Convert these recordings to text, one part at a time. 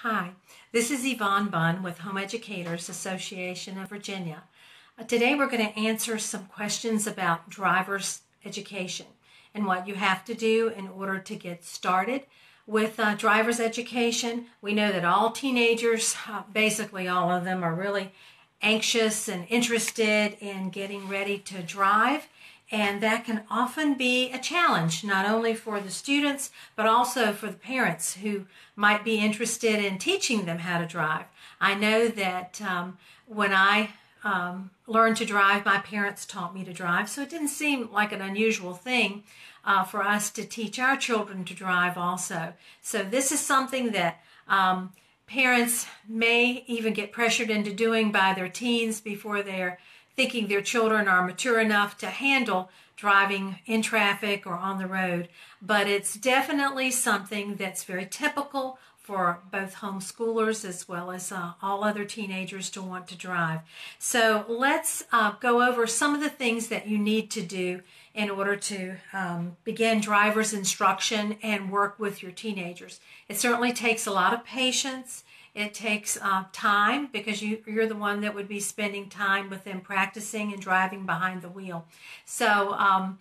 Hi, this is Yvonne Bunn with Home Educators Association of Virginia. Today we're going to answer some questions about driver's education and what you have to do in order to get started with driver's education. We know that all teenagers, basically all of them, are really anxious and interested in getting ready to drive. And that can often be a challenge, not only for the students, but also for the parents who might be interested in teaching them how to drive. I know that when I learned to drive, my parents taught me to drive, so it didn't seem like an unusual thing for us to teach our children to drive also. So this is something that parents may even get pressured into doing by their teens before they're thinking their children are mature enough to handle driving in traffic or on the road. But it's definitely something that's very typical for both homeschoolers as well as all other teenagers to want to drive. So let's go over some of the things that you need to do in order to begin driver's instruction and work with your teenagers. It certainly takes a lot of patience. It takes time because you're the one that would be spending time with them practicing and driving behind the wheel. So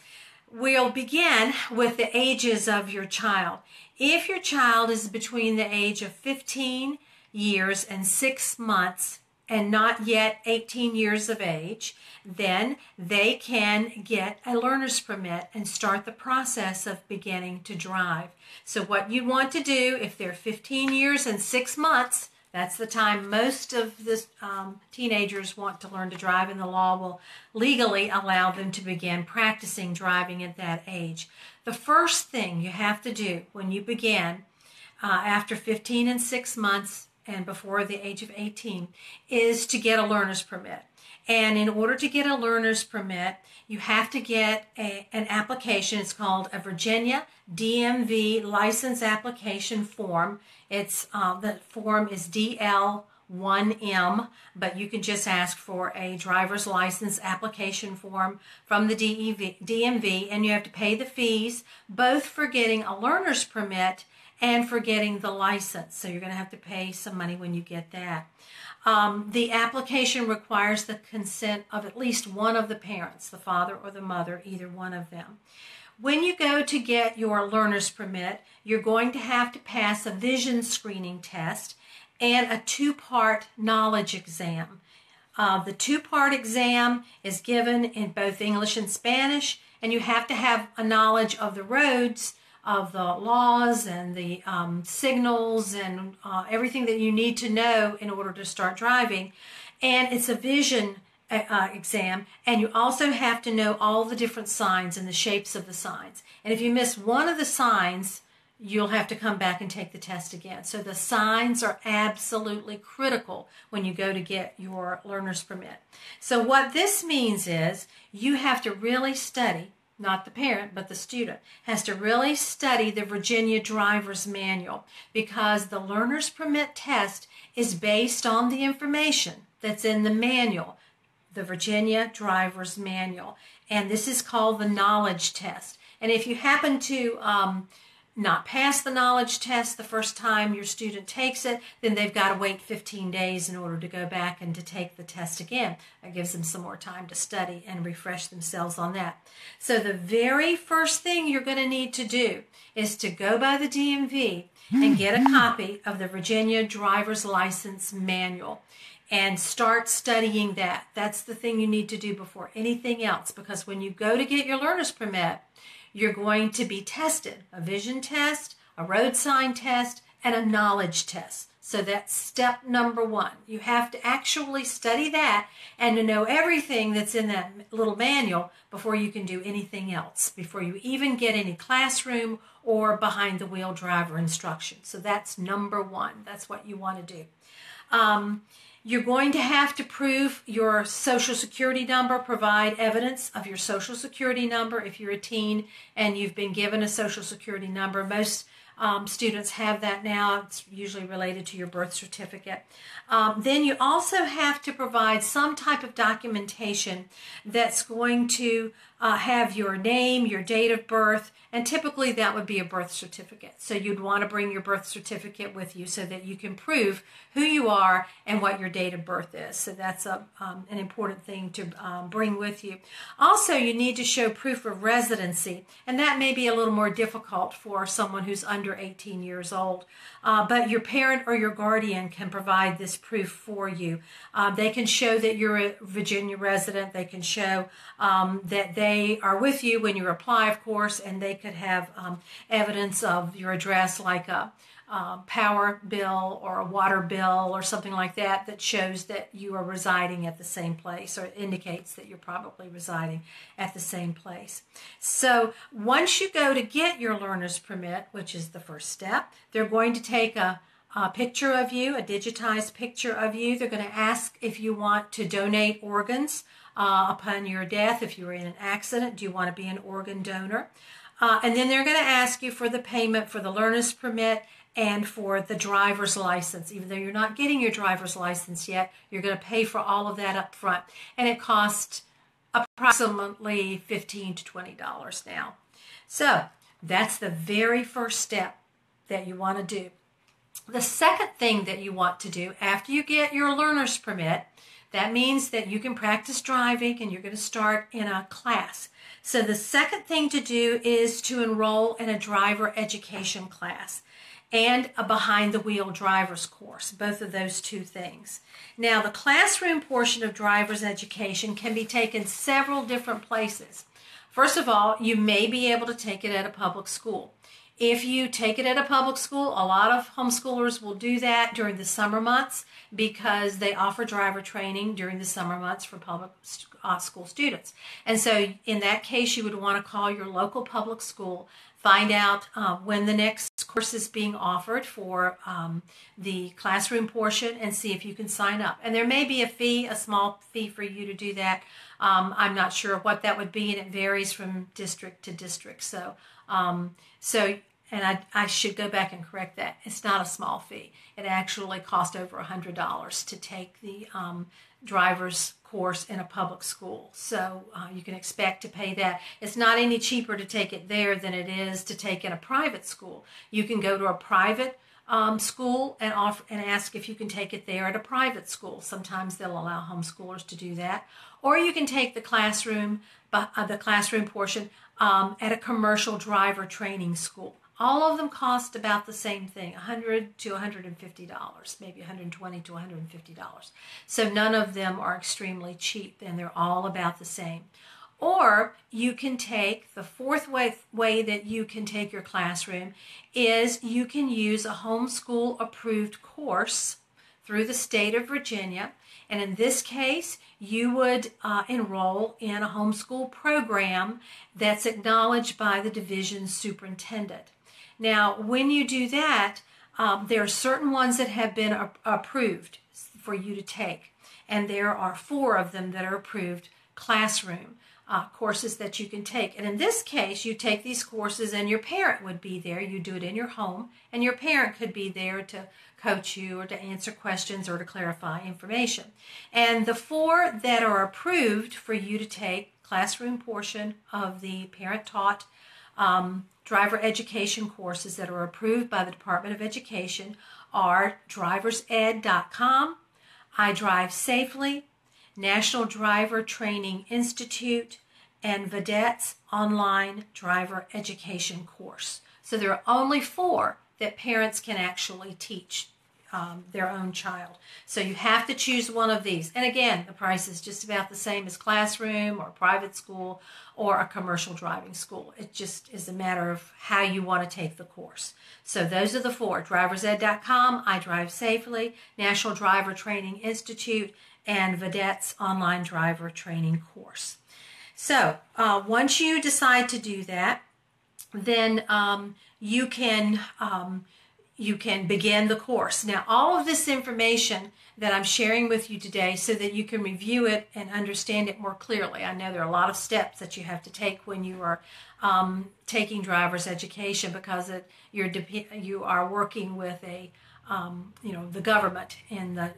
we'll begin with the ages of your child. If your child is between the age of 15 years and 6 months and not yet 18 years of age, then they can get a learner's permit and start the process of beginning to drive. So what you want to do, if they're 15 years and 6 months, that's the time most of the teenagers want to learn to drive, and the law will legally allow them to begin practicing driving at that age. The first thing you have to do when you begin after 15 and 6 months and before the age of 18 is to get a learner's permit. And in order to get a learner's permit, you have to get an application. It's called a Virginia DMV license application form. The form is DL1M, but you can just ask for a driver's license application form from the DMV, and you have to pay the fees both for getting a learner's permit and for getting the license. So you're going to have to pay some money when you get that. The application requires the consent of at least one of the parents, the father or the mother, either one of them. When you go to get your learner's permit, you're going to have to pass a vision screening test and a two-part knowledge exam. The two-part exam is given in both English and Spanish, and you have to have a knowledge of the roads, of the laws and the signals and everything that you need to know in order to start driving. And it's a vision exam, and you also have to know all the different signs and the shapes of the signs. And if you miss one of the signs, you'll have to come back and take the test again. So the signs are absolutely critical when you go to get your learner's permit. So what this means is you have to really study. Not the parent, but the student has to really study the Virginia Driver's Manual, because the learner's permit test is based on the information that's in the manual, the Virginia Driver's Manual. And this is called the knowledge test. And if you happen to not pass the knowledge test the first time your student takes it, then they've got to wait 15 days in order to go back and to take the test again. That gives them some more time to study and refresh themselves on that. So the very first thing you're going to need to do is to go by the DMV and get a copy of the Virginia Driver's License Manual and start studying that. That's the thing you need to do before anything else, because when you go to get your learner's permit, you're going to be tested, a vision test, a road sign test, and a knowledge test. So that's step number one. You have to actually study that and to know everything that's in that little manual before you can do anything else, before you even get any classroom or behind the wheel driver instruction. So that's number one. That's what you want to do. You're going to have to prove your Social Security number, provide evidence of your Social Security number if you're a teen and you've been given a Social Security number. Most students have that now. It's usually related to your birth certificate. Then you also have to provide some type of documentation that's going to have your name, your date of birth, and typically that would be a birth certificate. So you'd want to bring your birth certificate with you so that you can prove who you are and what your date of birth is. So that's an important thing to bring with you. Also, you need to show proof of residency, and that may be a little more difficult for someone who's under 18 years old. But your parent or your guardian can provide this proof for you. They can show that you're a Virginia resident. They can show that they are with you when you apply, of course, and they could have evidence of your address, like a power bill or a water bill or something like that, that shows that you are residing at the same place, or indicates that you're probably residing at the same place. So once you go to get your learner's permit, which is the first step, they're going to take a picture of you, a digitized picture of you. They're going to ask if you want to donate organs upon your death. If you were in an accident, do you want to be an organ donor? And then they're going to ask you for the payment for the learner's permit and for the driver's license. Even though you're not getting your driver's license yet, you're going to pay for all of that up front. And it costs approximately $15 to $20 now. So that's the very first step that you want to do. The second thing that you want to do after you get your learner's permit, that means that you can practice driving and you're going to start in a class. So the second thing to do is to enroll in a driver education class and a behind-the-wheel driver's course, both of those two things. Now, the classroom portion of driver's education can be taken several different places. First of all, you may be able to take it at a public school. If you take it at a public school, a lot of homeschoolers will do that during the summer months because they offer driver training during the summer months for public school students. And so in that case, you would want to call your local public school, find out when the next course is being offered for the classroom portion, and see if you can sign up. And there may be a fee, a small fee for you to do that. I'm not sure what that would be, and it varies from district to district. So I should go back and correct that. It's not a small fee. It actually costs over $100 to take the driver's course in a public school. So you can expect to pay that. It's not any cheaper to take it there than it is to take in a private school. You can go to a private school and ask if you can take it there at a private school. Sometimes they'll allow homeschoolers to do that. Or you can take the classroom portion at a commercial driver training school. All of them cost about the same thing, $100 to $150, maybe $120 to $150. So none of them are extremely cheap, and they're all about the same. Or you can take, the fourth way that you can take your classroom is you can use a homeschool approved course through the state of Virginia. And in this case, you would enroll in a homeschool program that's acknowledged by the division superintendent. Now, when you do that, there are certain ones that have been approved for you to take. And there are 4 of them that are approved classroom courses that you can take. And in this case, you take these courses and your parent would be there. You do it in your home, and your parent could be there to coach you or to answer questions or to clarify information. And the 4 that are approved for you to take classroom portion of the parent-taught driver education courses that are approved by the Department of Education are driversed.com, I Drive Safely, National Driver Training Institute, and Vedette's online driver education course. So there are only 4 that parents can actually teach their own child. So you have to choose one of these. And again, the price is just about the same as classroom or private school or a commercial driving school. It just is a matter of how you want to take the course. So those are the 4, driversed.com, I Drive Safely, National Driver Training Institute, and Vedette's online driver training course. So once you decide to do that, then you can you can begin the course. Now, all of this information that I'm sharing with you today so that you can review it and understand it more clearly. I know there are a lot of steps that you have to take when you are taking driver's education because you are working with the government in the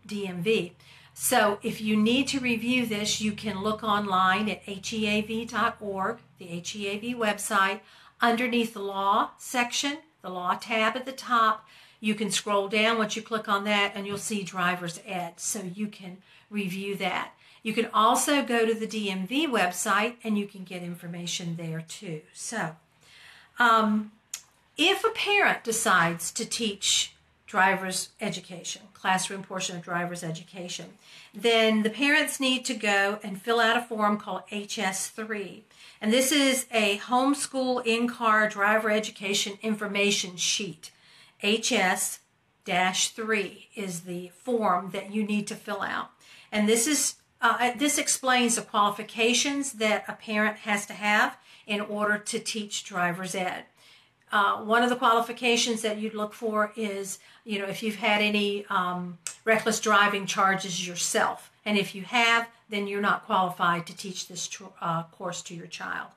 DMV. So if you need to review this, you can look online at heav.org, the HEAV website, underneath the law section, the law tab at the top. You can scroll down once you click on that and you'll see driver's ed, so you can review that. You can also go to the DMV website and you can get information there too. So if a parent decides to teach driver's education, classroom portion of driver's education, then the parents need to go and fill out a form called HS3. And this is a homeschool in-car driver education information sheet. HS-3 is the form that you need to fill out. And this explains the qualifications that a parent has to have in order to teach driver's ed. One of the qualifications that you'd look for is, if you've had any reckless driving charges yourself. And if you have, then you're not qualified to teach this course to your child.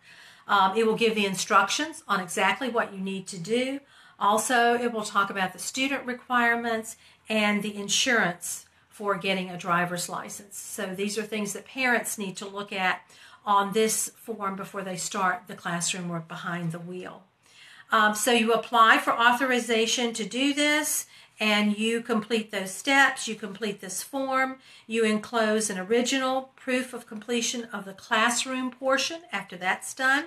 It will give the instructions on exactly what you need to do. Also, it will talk about the student requirements and the insurance for getting a driver's license. So these are things that parents need to look at on this form before they start the classroom or behind the wheel. So you apply for authorization to do this, and you complete those steps. You complete this form. You enclose an original proof of completion of the classroom portion. After that's done,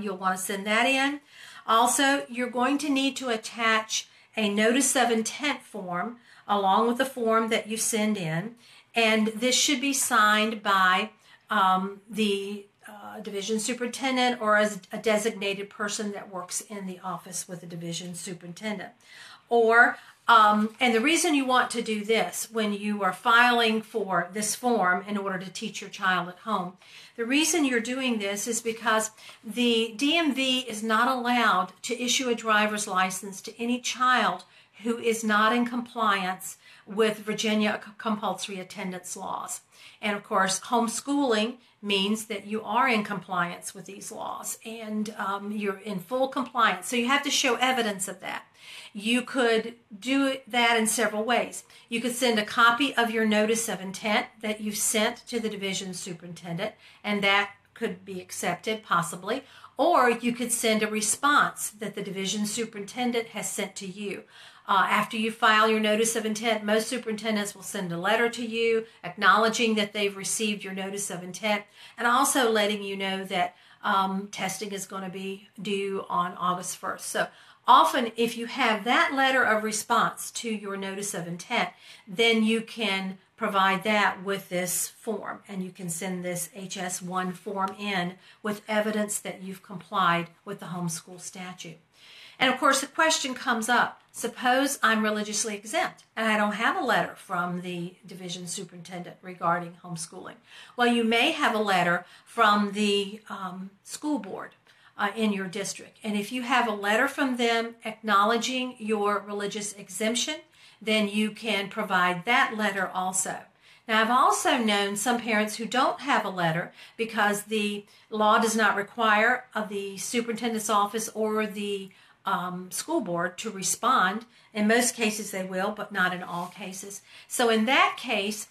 you'll want to send that in. Also, you're going to need to attach a notice of intent form along with the form that you send in, and this should be signed by the division superintendent or as a designated person that works in the office with the division superintendent. And the reason you want to do this when you are filing for this form in order to teach your child at home, the reason you're doing this is because the DMV is not allowed to issue a driver's license to any child who is not in compliance with Virginia compulsory attendance laws. And of course, homeschooling means that you are in compliance with these laws and you're in full compliance. So you have to show evidence of that. You could do that in several ways. You could send a copy of your notice of intent that you've sent to the division superintendent, and that could be accepted possibly. Or you could send a response that the division superintendent has sent to you. After you file your notice of intent, most superintendents will send a letter to you acknowledging that they've received your notice of intent and also letting you know that testing is going to be due on August 1st. So often if you have that letter of response to your notice of intent, then you can provide that with this form, and you can send this HS1 form in with evidence that you've complied with the homeschool statute. And of course, the question comes up, suppose I'm religiously exempt and I don't have a letter from the division superintendent regarding homeschooling. Well, you may have a letter from the school board in your district. And if you have a letter from them acknowledging your religious exemption, then you can provide that letter also. Now, I've also known some parents who don't have a letter because the law does not require the superintendent's office or the school board to respond. In most cases they will, but not in all cases. So in that case,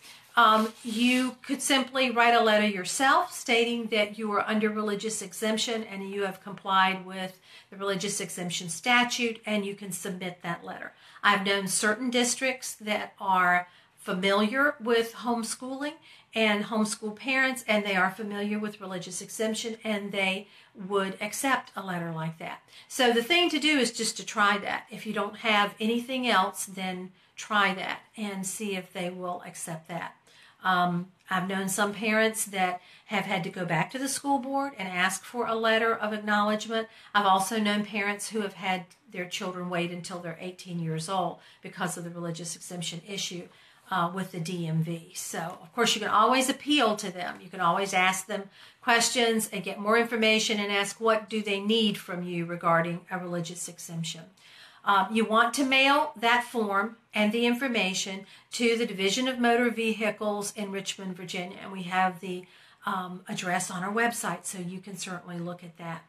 you could simply write a letter yourself stating that you are under religious exemption and you have complied with the religious exemption statute, and you can submit that letter. I've known certain districts that are familiar with homeschooling and homeschool parents, and they are familiar with religious exemption, and they would accept a letter like that. So the thing to do is just to try that. If you don't have anything else, then try that and see if they will accept that. I've known some parents that have had to go back to the school board and ask for a letter of acknowledgement. I've also known parents who have had their children wait until they're 18 years old because of the religious exemption issue with the DMV. So, of course, you can always appeal to them. You can always ask them questions and get more information and ask what do they need from you regarding a religious exemption. You want to mail that form and the information to the Division of Motor Vehicles in Richmond, Virginia. And we have the address on our website, so you can certainly look at that.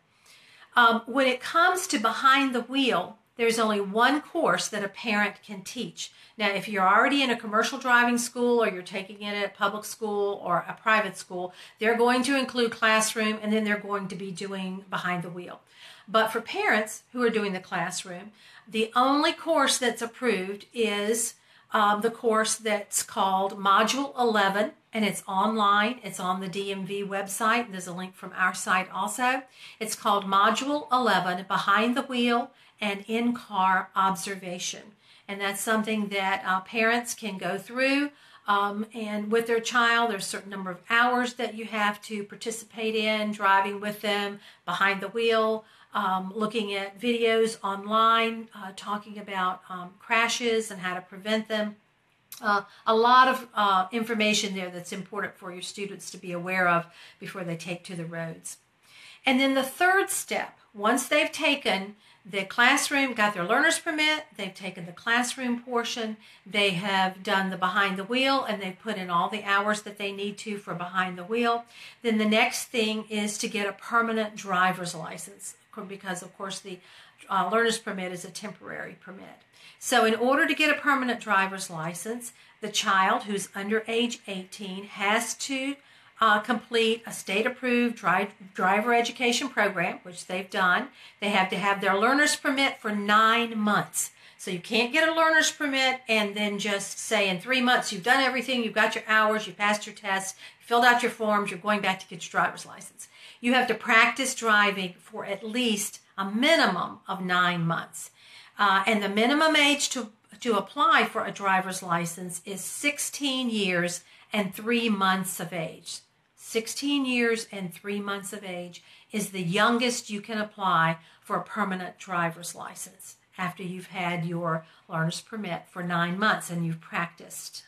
When it comes to behind the wheel, there's only one course that a parent can teach. Now, if you're already in a commercial driving school or you're taking it at a public school or a private school, they're going to include classroom, and then they're going to be doing behind the wheel. But for parents who are doing the classroom, the only course that's approved is the course that's called Module 11, and it's online. It's on the DMV website. There's a link from our site also. It's called Module 11, Behind the Wheel and In-Car Observation. And that's something that parents can go through. And with their child, there's a certain number of hours that you have to participate in, driving with them behind the wheel, looking at videos online, talking about crashes and how to prevent them. A lot of information there that's important for your students to be aware of before they take to the roads. And then the third step, once they've taken the classroom, got their learner's permit, they've taken the classroom portion, they have done the behind the wheel, and they've put in all the hours that they need to for behind the wheel, then the next thing is to get a permanent driver's license, because of course the learner's permit is a temporary permit. So in order to get a permanent driver's license, the child who's under age 18 has to complete a state-approved driver education program, which they've done. They have to have their learner's permit for 9 months. So you can't get a learner's permit and then just say in 3 months you've done everything, you've got your hours, you passed your tests, you filled out your forms, you're going back to get your driver's license. You have to practice driving for at least a minimum of 9 months. And the minimum age to apply for a driver's license is 16 years and 3 months of age. 16 years and 3 months of age is the youngest you can apply for a permanent driver's license after you've had your learner's permit for 9 months and you've practiced.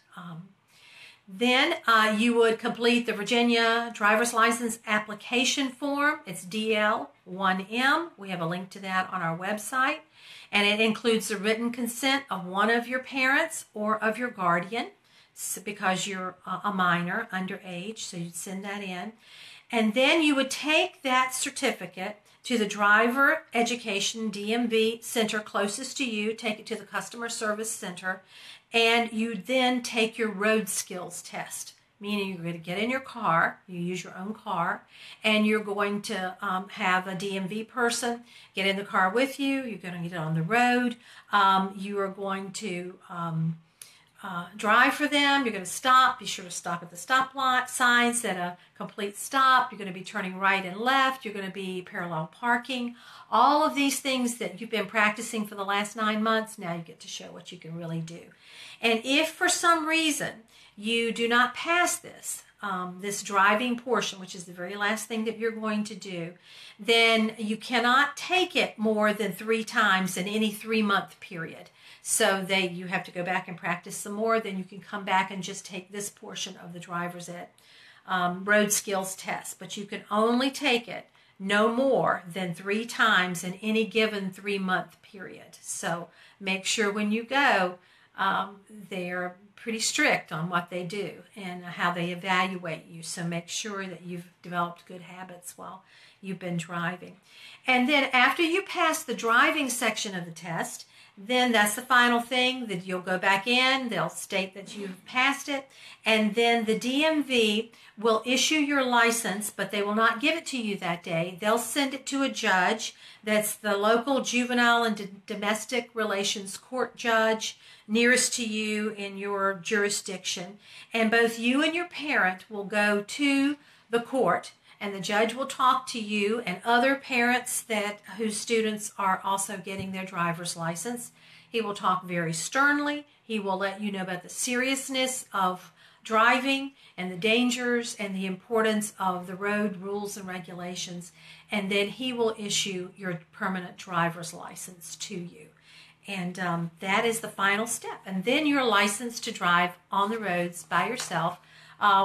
Then you would complete the Virginia driver's license application form. It's DL1M. We have a link to that on our website. And it includes the written consent of one of your parents or of your guardian, because you're a minor, underage, so you'd send that in. And then you would take that certificate to the Driver Education DMV center closest to you, take it to the Customer Service Center, and you then take your road skills test, meaning you're going to get in your car, you use your own car, and you're going to have a DMV person get in the car with you. You're going to get on the road. You are going to drive for them. You're going to stop. Be sure to stop at the stop signs, set a complete stop. You're going to be turning right and left. You're going to be parallel parking. All of these things that you've been practicing for the last 9 months, now you get to show what you can really do. And if for some reason you do not pass this, this driving portion, which is the very last thing that you're going to do, then you cannot take it more than 3 times in any 3-month period. So you have to go back and practice some more. Then you can come back and just take this portion of the driver's ed road skills test. But you can only take it no more than 3 times in any given 3-month period. So make sure when you go, they're pretty strict on what they do and how they evaluate you. So make sure that you've developed good habits while you've been driving. And then after you pass the driving section of the test, then that's the final thing, that you'll go back in, they'll state that you've passed it, and then the DMV will issue your license, but they will not give it to you that day. They'll send it to a judge that's the local juvenile and domestic relations court judge nearest to you in your jurisdiction, and both you and your parent will go to the court, and the judge will talk to you and other parents whose students are also getting their driver's license. He will talk very sternly. He will let you know about the seriousness of driving and the dangers and the importance of the road rules and regulations. And then he will issue your permanent driver's license to you. And that is the final step. And then you're licensed to drive on the roads by yourself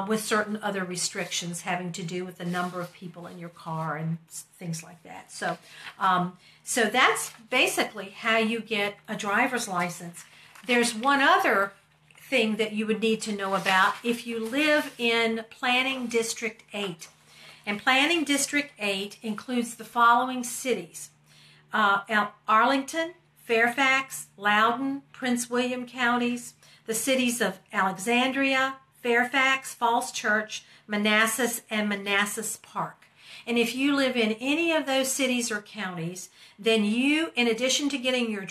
with certain other restrictions having to do with the number of people in your car and things like that. So, so that's basically how you get a driver's license. There's one other thing that you would need to know about if you live in Planning District 8. And Planning District 8 includes the following cities: Arlington, Fairfax, Loudoun, Prince William counties, the cities of Alexandria, Fairfax, Falls Church, Manassas, and Manassas Park. And if you live in any of those cities or counties, then you, in addition to getting your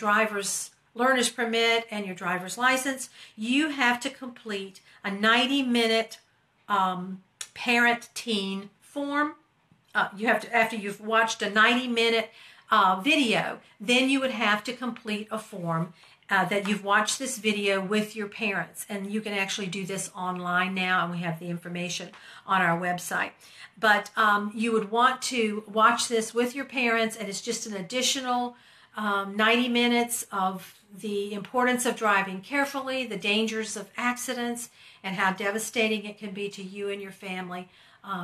learner's permit and your driver's license, you have to complete a 90-minute parent-teen form. You have to, after you've watched a 90-minute video, then you would have to complete a form that you've watched this video with your parents. And you can actually do this online now, and we have the information on our website. But you would want to watch this with your parents, and it's just an additional 90 minutes of the importance of driving carefully, the dangers of accidents, and how devastating it can be to you and your family,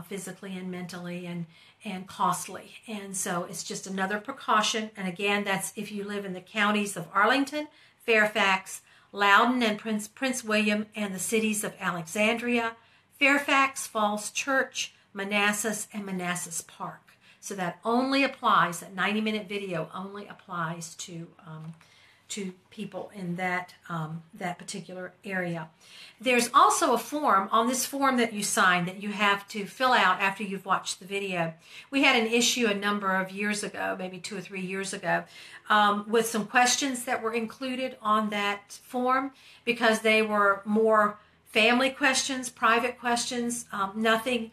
physically and mentally, and costly. And so it's just another precaution. And again, that's if you live in the counties of Arlington, Fairfax, Loudoun, and Prince William, and the cities of Alexandria, Fairfax, Falls Church, Manassas, and Manassas Park. So that only applies, that 90-minute video only applies to people in that particular area. There's also a form, on this form that you sign, that you have to fill out after you've watched the video. We had an issue a number of years ago, maybe 2 or 3 years ago, with some questions that were included on that form, because they were more family questions, private questions, nothing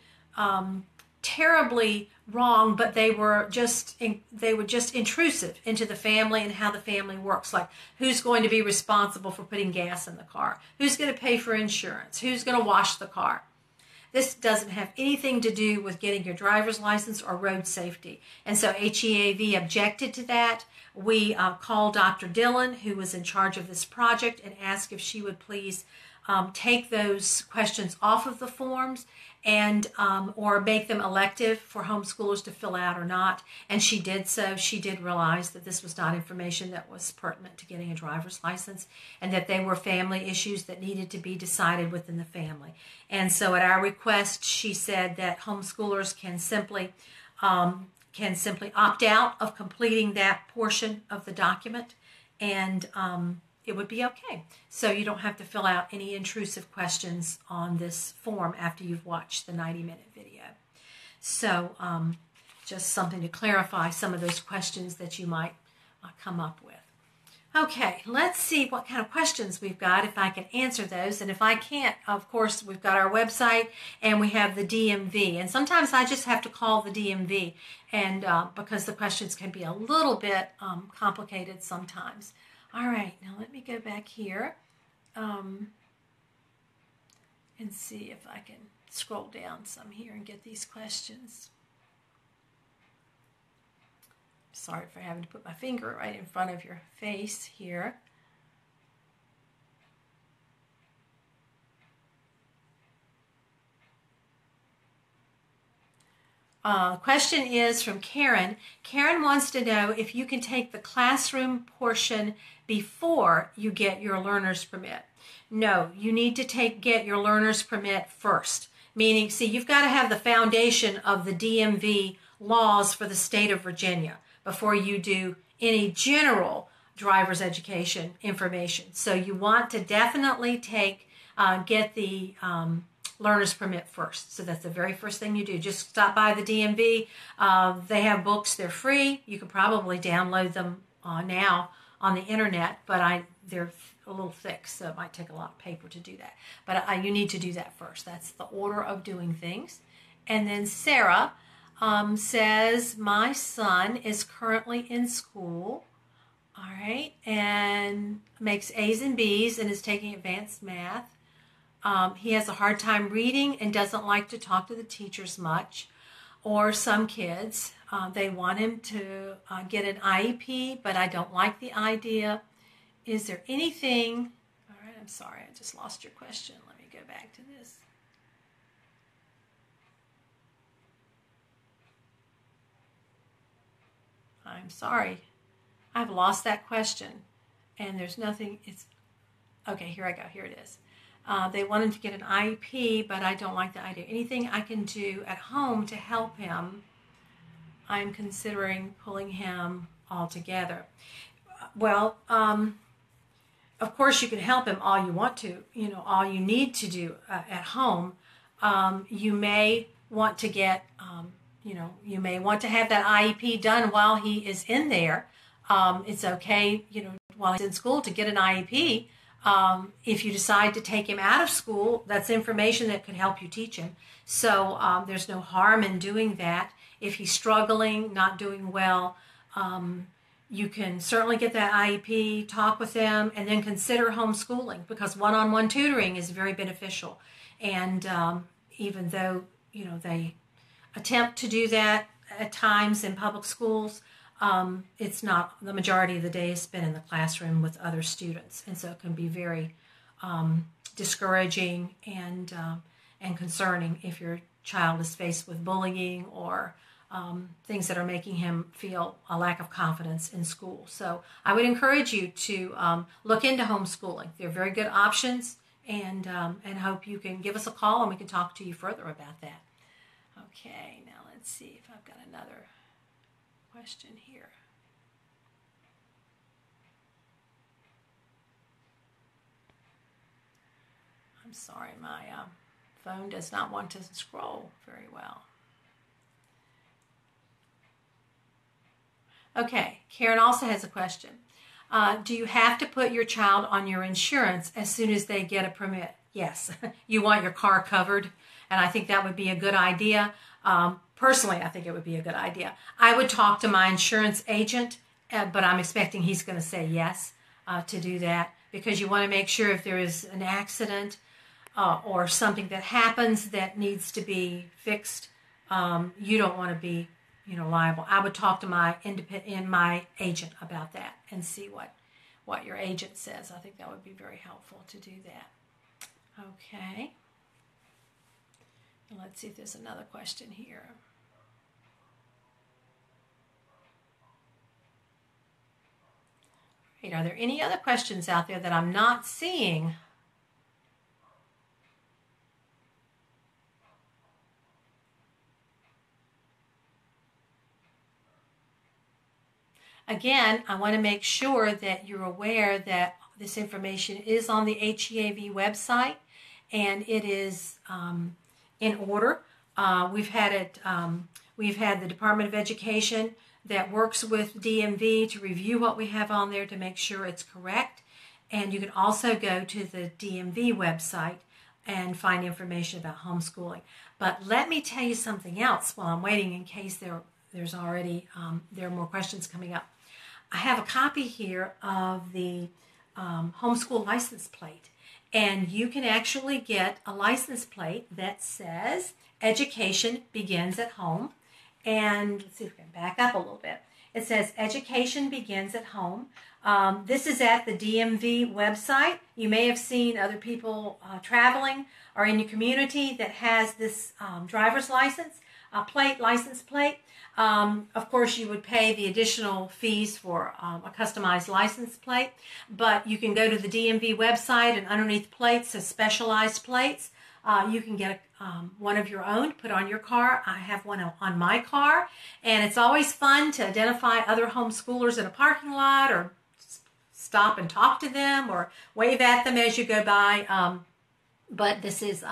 terribly wrong, but they were just intrusive into the family and how the family works. Like, who's going to be responsible for putting gas in the car? Who's going to pay for insurance? Who's going to wash the car? This doesn't have anything to do with getting your driver's license or road safety. And so HEAV objected to that. We called Dr. Dillon, who was in charge of this project, and asked if she would please take those questions off of the forms and or make them elective for homeschoolers to fill out or not. And she did so. She did realize that this was not information that was pertinent to getting a driver's license, and that they were family issues that needed to be decided within the family. And so at our request, she said that homeschoolers can simply opt out of completing that portion of the document, and it would be okay. So you don't have to fill out any intrusive questions on this form after you've watched the 90-minute video. So just something to clarify some of those questions that you might come up with. Okay, let's see what kind of questions we've got, if I can answer those. And if I can't, of course, we've got our website and we have the DMV. And sometimes I just have to call the DMV, and because the questions can be a little bit complicated sometimes. All right, now let me go back here and see if I can scroll down some here and get these questions. Sorry for having to put my finger right in front of your face here. Question is from Karen. Karen wants to know if you can take the classroom portion before you get your learner's permit. No, you need to get your learner's permit first. Meaning, see, you've got to have the foundation of the DMV laws for the state of Virginia before you do any general driver's education information. So you want to definitely get the learner's permit first. So that's the very first thing you do. Just stop by the DMV. They have books. They're free. You can probably download them now on the internet, but they're a little thick, so it might take a lot of paper to do that. But you need to do that first. That's the order of doing things. And then Sarah says, my son is currently in school, all right, and makes A's and B's and is taking advanced math. He has a hard time reading and doesn't like to talk to the teachers much. Or some kids, they want him to get an IEP, but I don't like the idea. Is there anything, all right, I'm sorry, I just lost your question. Let me go back to this. I'm sorry. I've lost that question. And there's nothing, okay, here I go. Here it is. They wanted to get an IEP, but I don't like the idea. Anything I can do at home to help him? I'm considering pulling him all together. Well, of course you can help him all you want to, all you need to do at home. You may want to get, you may want to have that IEP done while he is in there. It's okay, while he's in school to get an IEP. If you decide to take him out of school, that's information that could help you teach him. So there's no harm in doing that. If he's struggling, not doing well, you can certainly get that IEP, talk with them, and then consider homeschooling, because one-on-one tutoring is very beneficial. And even though, they attempt to do that at times in public schools, it's not the majority of the day is spent in the classroom with other students. And so it can be very discouraging and concerning if your child is faced with bullying or things that are making him feel a lack of confidence in school. So I would encourage you to look into homeschooling. They're very good options, and hope you can give us a call and we can talk to you further about that. Okay, now let's see if I've got another question here. I'm sorry, my phone does not want to scroll very well. Okay, Karen also has a question. Do you have to put your child on your insurance as soon as they get a permit? Yes, you want your car covered, and I think that would be a good idea. Personally, I think it would be a good idea. I would talk to my insurance agent, but I'm expecting he's going to say yes to do that, because you want to make sure if there is an accident or something that happens that needs to be fixed, you don't want to be liable. I would talk to my agent about that and see what your agent says. I think that would be very helpful to do that. Okay. And let's see if there's another question here. Right, are there any other questions out there that I'm not seeing? Again, I want to make sure that you're aware that this information is on the HEAV website, and it is in order. We've had the Department of Education that works with DMV to review what we have on there to make sure it's correct. And you can also go to the DMV website and find information about homeschooling. But let me tell you something else while I'm waiting, in case there's already there are more questions coming up. I have a copy here of the homeschool license plate, and you can actually get a license plate that says education begins at home. And let's see if we can back up a little bit. It says education begins at home. This is at the DMV website. You may have seen other people traveling or in your community that has this driver's license plate. Of course, you would pay the additional fees for a customized license plate, but you can go to the DMV website, and underneath plates says specialized plates. You can get one of your own, put on your car. I have one on my car, and it's always fun to identify other homeschoolers in a parking lot, or stop and talk to them, or wave at them as you go by. But this is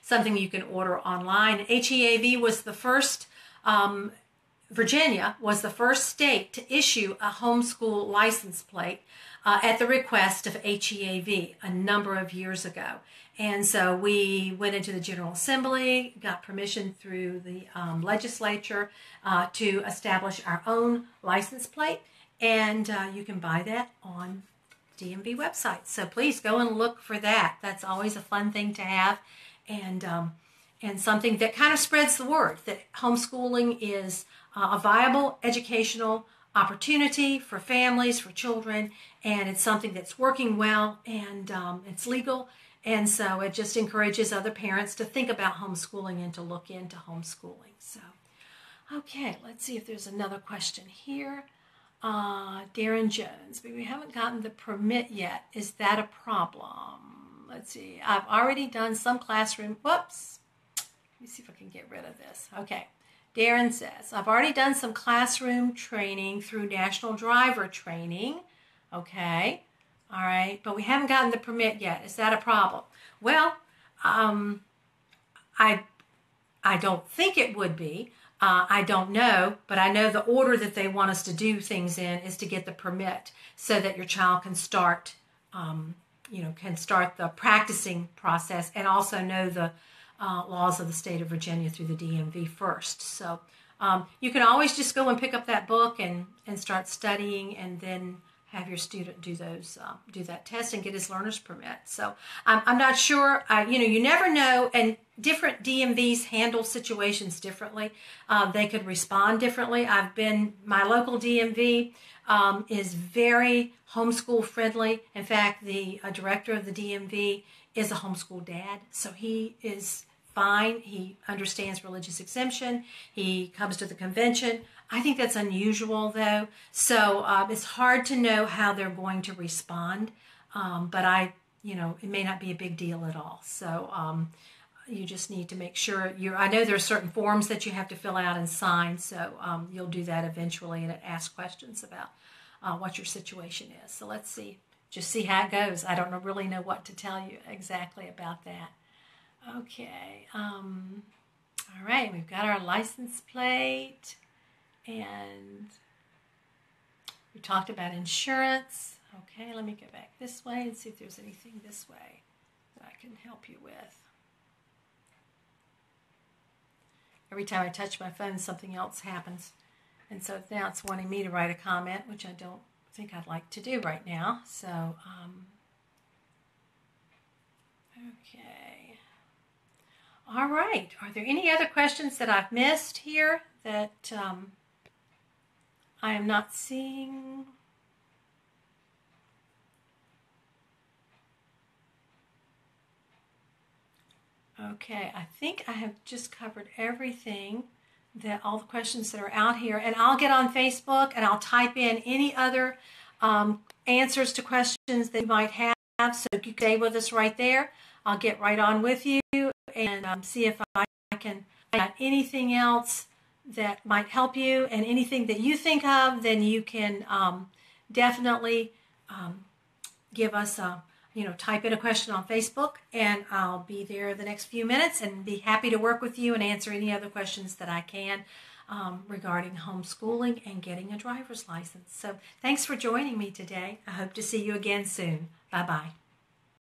something you can order online. HEAV was the first, Virginia was the first state to issue a homeschool license plate at the request of HEAV a number of years ago. And so we went into the General Assembly, got permission through the legislature to establish our own license plate, and you can buy that on DMV website. So please go and look for that. That's always a fun thing to have, and something that kind of spreads the word that homeschooling is a viable educational opportunity for families, for children, and it's something that's working well, and it's legal. And so it just encourages other parents to think about homeschooling and to look into homeschooling. So, okay, let's see if there's another question here. Darren Jones, but we haven't gotten the permit yet. Is that a problem? Let's see. I've already done some classroom. Whoops. Let me see if I can get rid of this. Okay. Darren says, I've already done some classroom training through National Driver Training. Okay. All right. But we haven't gotten the permit yet. Is that a problem? Well, I don't think it would be. I don't know, but I know the order that they want us to do things in is to get the permit so that your child can start, can start the practicing process and also know the laws of the state of Virginia through the DMV first. So you can always just go and pick up that book and start studying, and then have your student do that test and get his learner's permit. So I'm not sure. You never know, and different DMVs handle situations differently. They could respond differently. My local DMV is very homeschool friendly. In fact, the director of the DMV is a homeschool dad, so he is fine. He understands religious exemption. He comes to the convention. I think that's unusual, though. So it's hard to know how they're going to respond. But it may not be a big deal at all. So you just need to make sure I know there are certain forms that you have to fill out and sign. So you'll do that eventually, and it asks questions about what your situation is. So let's see. Just see how it goes. I don't really know what to tell you exactly about that. Okay. All right. We've got our license plate. And we talked about insurance. Okay, let me go back this way and see if there's anything this way that I can help you with. Every time I touch my phone, something else happens. And so now it's wanting me to write a comment, which I don't think I'd like to do right now. So, okay. All right. Are there any other questions that I've missed here that I am not seeing? Okay, I think I have just covered everything, all the questions that are out here. And I'll get on Facebook and I'll type in any other answers to questions that you might have. So you can stay with us right there. I'll get right on with you and see if I can find out anything else that might help you, and anything that you think of, then you can definitely give us type in a question on Facebook, and I'll be there the next few minutes and be happy to work with you and answer any other questions that I can regarding homeschooling and getting a driver's license. So thanks for joining me today. I hope to see you again soon. Bye-bye.